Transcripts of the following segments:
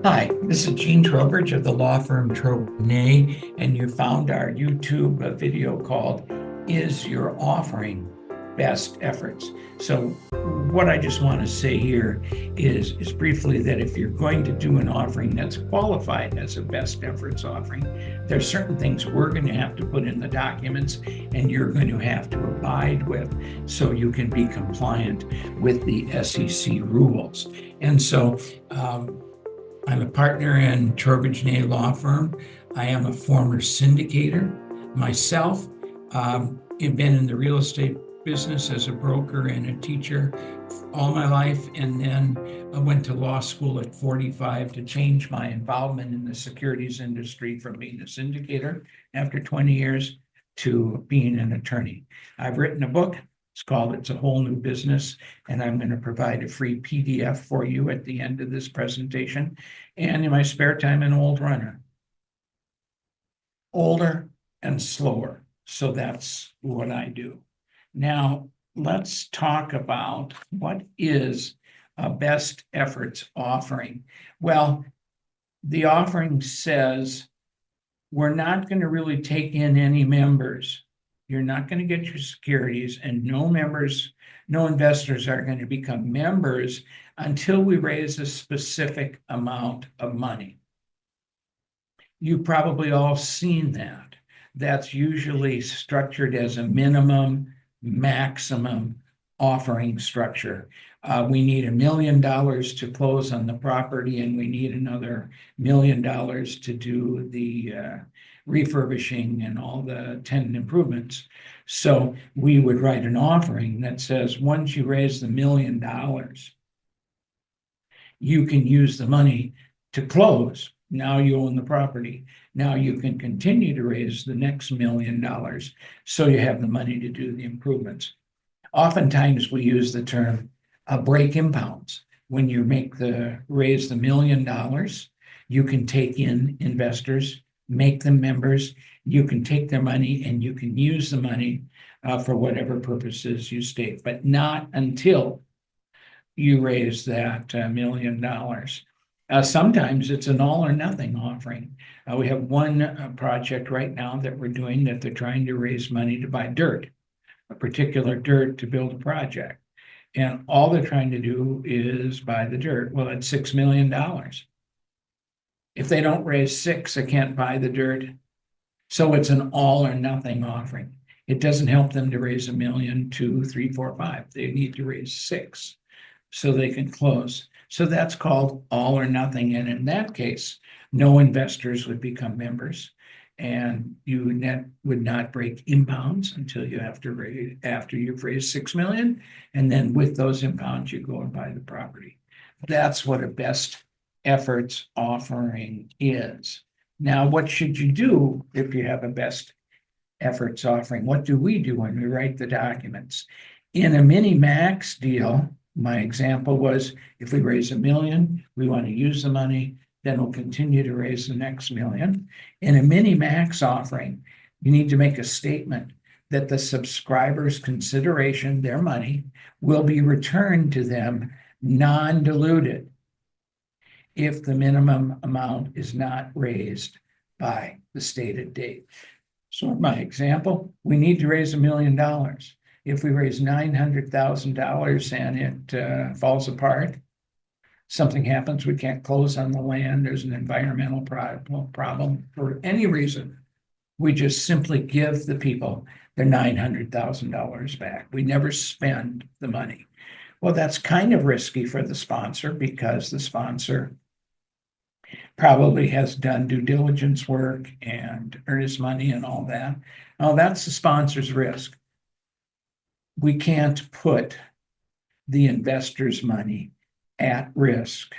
Hi, this is Gene Trowbridge of the law firm Trowbridge Nieh, and you found our YouTube video called Is Your Offering Best Efforts? So what I just want to say here is briefly that if you're going to do an offering that's qualified as a best efforts offering, there's certain things we're going to have to put in the documents and you're going to have to abide with so you can be compliant with the SEC rules. And so I'm a partner in Trowbridge Nieh Law Firm. I am a former syndicator myself. I've been in the real estate business as a broker and a teacher all my life, and then I went to law school at 45 to change my involvement in the securities industry from being a syndicator after 20 years to being an attorney. I've written a book. It's called It's a Whole New Business, and I'm going to provide a free PDF for you at the end of this presentation. And in my spare time, an old runner. Older and slower. So that's what I do. Now, let's talk about what is a best efforts offering. Well, the offering says we're not going to really take in any members. You're not going to get your securities, and no investors are going to become members until we raise a specific amount of money. You've probably all seen that. That's usually structured as a minimum, maximum offering structure. We need $1 million to close on the property, and we need another $1 million to do the refurbishing and all the tenant improvements. So we would write an offering that says, once you raise the $1 million, you can use the money to close. Now you own the property. Now you can continue to raise the next $1 million so you have the money to do the improvements. Oftentimes we use the term break impounds. When you raise the $1 million, you can take in investors, make them members, you can take their money and you can use the money for whatever purposes you state, but not until you raise that $1 million. Sometimes it's an all or nothing offering. We have one project right now that we're doing that they're trying to raise money to buy dirt, a particular dirt to build a project. And all they're trying to do is buy the dirt. Well, it's $6 million. If they don't raise six, they can't buy the dirt. So it's an all or nothing offering. It doesn't help them to raise $1 million, 2, 3, 4, 5. They need to raise six so they can close. So that's called all or nothing. And in that case, no investors would become members, and you would not break impounds until you have to raise, after you've raised 6 million. And then with those impounds, you go and buy the property. That's what a best efforts offering is. Now, what should you do if you have a best efforts offering? What do we do when we write the documents? In a mini max deal, my example was if we raise $1 million, we want to use the money, then we'll continue to raise the next $1 million. In a mini max offering, you need to make a statement that the subscriber's consideration, their money, will be returned to them non-diluted if the minimum amount is not raised by the stated date. So in my example, we need to raise $1 million. If we raise $900,000 and it falls apart, something happens, we can't close on the land, there's an environmental problem for any reason, we just simply give the people their $900,000 back. We never spend the money. Well, that's kind of risky for the sponsor because the sponsor probably has done due diligence work and earnest money and all that. Now, that's the sponsor's risk. We can't put the investor's money at risk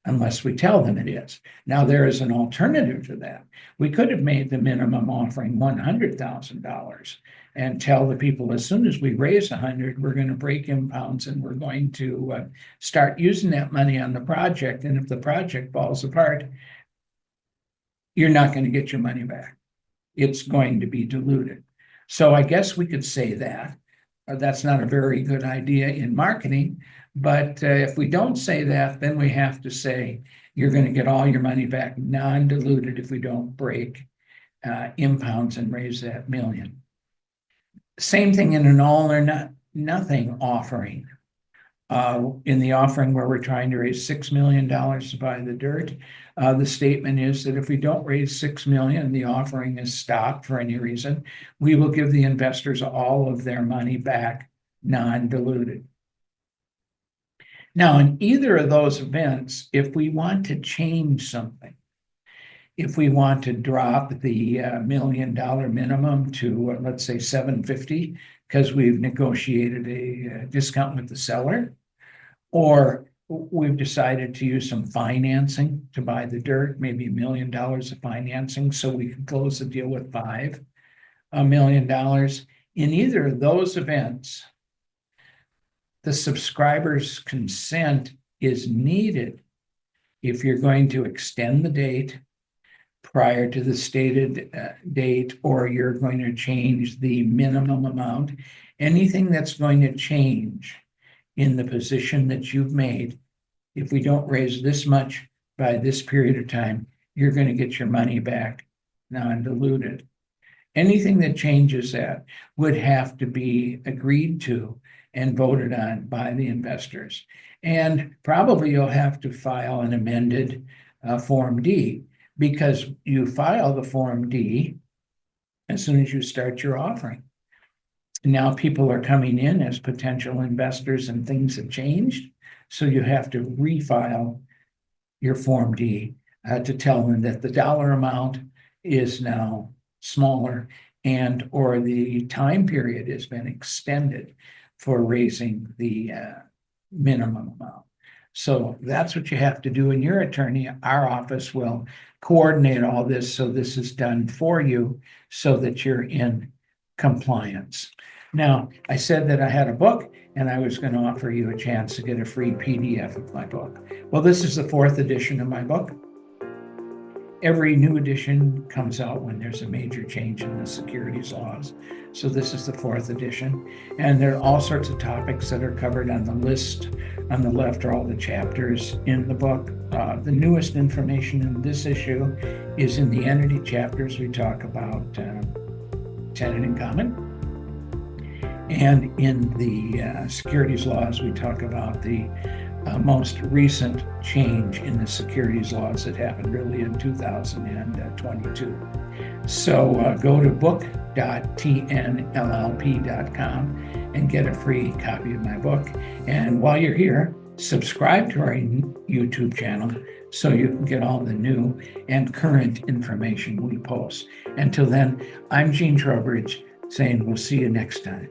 unless we tell them it is. Now, there is an alternative to that. We could have made the minimum offering $100,000 and tell the people as soon as we raise 100, we're going to break impounds and we're going to start using that money on the project. And if the project falls apart, you're not going to get your money back. It's going to be diluted. So I guess we could say that. That's not a very good idea in marketing, but if we don't say that, then we have to say you're going to get all your money back non-diluted if we don't break impounds and raise that million. Same thing in an all or nothing offering. In the offering where we're trying to raise $6 million to buy the dirt, the statement is that if we don't raise $6 million, the offering is stopped for any reason, we will give the investors all of their money back non-diluted. Now, in either of those events, if we want to change something, if we want to drop the $1 million minimum to, let's say, $750, because we've negotiated a discount with the seller, or we've decided to use some financing to buy the dirt, maybe $1 million of financing, so we can close the deal with $5 million. In either of those events, the subscriber's consent is needed if you're going to extend the date prior to the stated date, or you're going to change the minimum amount. Anything that's going to change in the position that you've made, if we don't raise this much by this period of time, you're going to get your money back non-diluted. Anything that changes that would have to be agreed to and voted on by the investors. And probably you'll have to file an amended Form D, because you file the Form D as soon as you start your offering. Now people are coming in as potential investors and things have changed. So you have to refile your Form D to tell them that the dollar amount is now smaller and or the time period has been extended for raising the minimum amount. So that's what you have to do. And your attorney, our office, will coordinate all this so this is done for you so that you're in compliance. Now, I said that I had a book and I was going to offer you a chance to get a free PDF of my book. Well, this is the 4th edition of my book. Every new edition comes out when there's a major change in the securities laws. So this is the 4th edition. And there are all sorts of topics that are covered on the list. On the left are all the chapters in the book. The newest information in this issue is in the entity chapters. We talk about tenant in common. And in the securities laws, we talk about the most recent change in the securities laws that happened really in 2022. So go to book.tnllp.com and get a free copy of my book. And while you're here, subscribe to our YouTube channel so you can get all the new and current information we post. Until then, I'm Gene Trowbridge saying we'll see you next time.